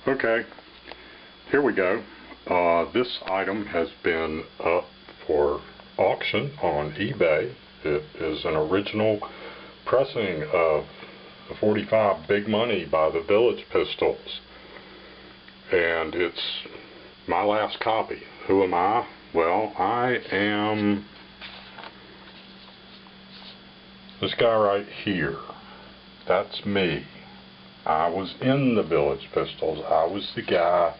Okay, here we go. This item has been up for auction on eBay. It is an original pressing of the 45 Big Money by the Village Pistols. And it's my last copy. Who am I? Well, I am this guy right here. That's me. I was in the Village Pistols. I was the guy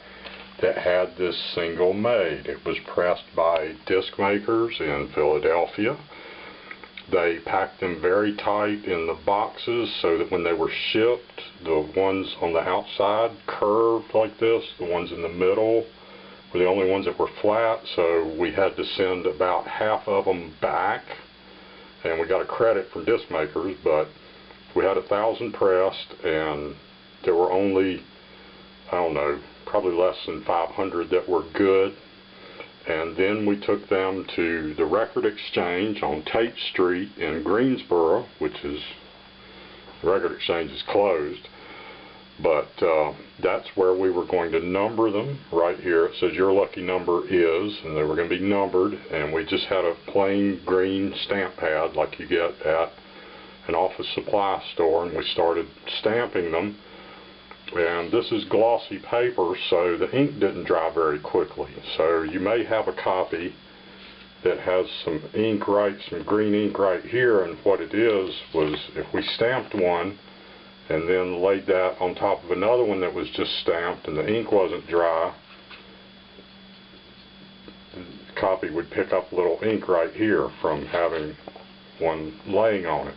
that had this single made. It was pressed by disc makers in Philadelphia. They packed them very tight in the boxes so that when they were shipped, the ones on the outside curved like this, the ones in the middle were the only ones that were flat, so we had to send about half of them back, and we got a credit from disc makers, but we had 1,000 pressed, and there were only, I don't know, probably less than 500 that were good. And then we took them to the Record Exchange on Tate Street in Greensboro, which is, the Record Exchange is closed, but that's where we were going to number them. Right here it says your lucky number is, and they were going to be numbered, and we just had a plain green stamp pad like you get at an office supply store, and we started stamping them. And this is glossy paper, so the ink didn't dry very quickly. So you may have a copy that has some ink right, some green ink right here, and what it is was if we stamped one and then laid that on top of another one that was just stamped and the ink wasn't dry, the copy would pick up a little ink right here from having one laying on it.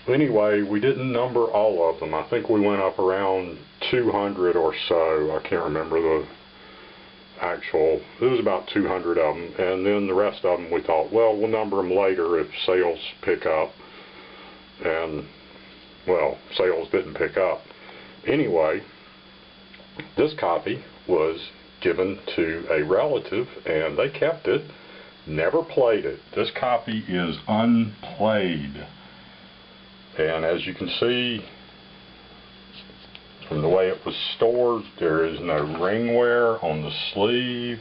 Anyway, we didn't number all of them. I think we went up around 200 or so. I can't remember the actual, it was about 200 of them, and then the rest of them we thought, well, we'll number them later if sales pick up, and well, sales didn't pick up. Anyway, this copy was given to a relative and they kept it, never played it. This copy is unplayed. And as you can see from the way it was stored, there is no ring wear on the sleeve.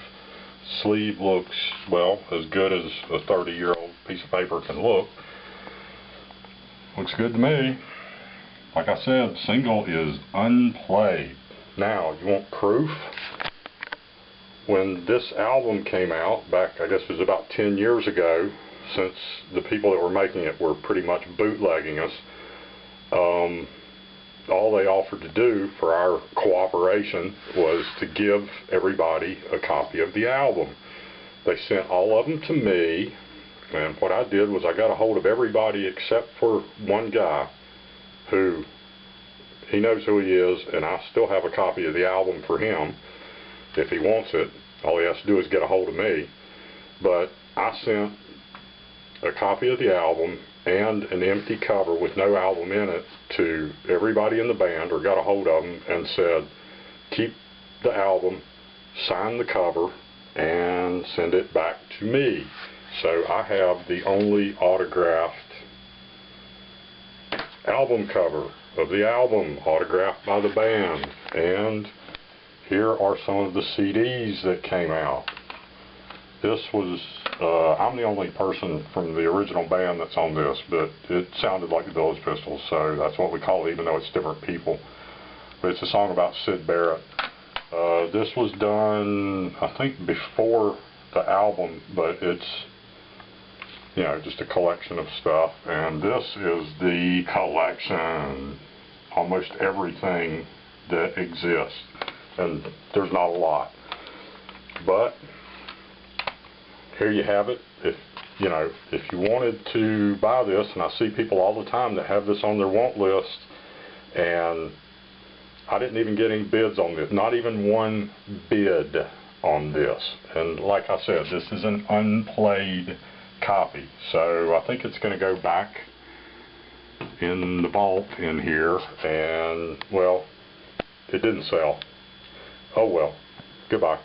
Sleeve looks, well, as good as a 30-year-old piece of paper can look. Looks good to me. Like I said, single is unplayed. Now, you want proof? When this album came out, back I guess it was about 10 years ago, since the people that were making it were pretty much bootlegging us, all they offered to do for our cooperation was to give everybody a copy of the album. They sent all of them to me, and what I did was I got a hold of everybody except for one guy who, he knows who he is, and I still have a copy of the album for him if he wants it. All he has to do is get a hold of me. But I sent a copy of the album and an empty cover with no album in it to everybody in the band, or got a hold of them and said, keep the album, sign the cover, and send it back to me. So I have the only autographed album cover of the album, autographed by the band. And here are some of the CDs that came out. This was, I'm the only person from the original band that's on this, but it sounded like the Village Pistols, so that's what we call it, even though it's different people. But it's a song about Syd Barrett. This was done, I think, before the album, but it's, you know, just a collection of stuff. And this is the collection. Almost everything that exists. And there's not a lot. But here you have it. If you know, if you wanted to buy this, and I see people all the time that have this on their want list, and I didn't even get any bids on this, not even one bid on this. And like I said, this is an unplayed copy, so I think it's going to go back in the vault in here. And well, it didn't sell. Oh well, goodbye.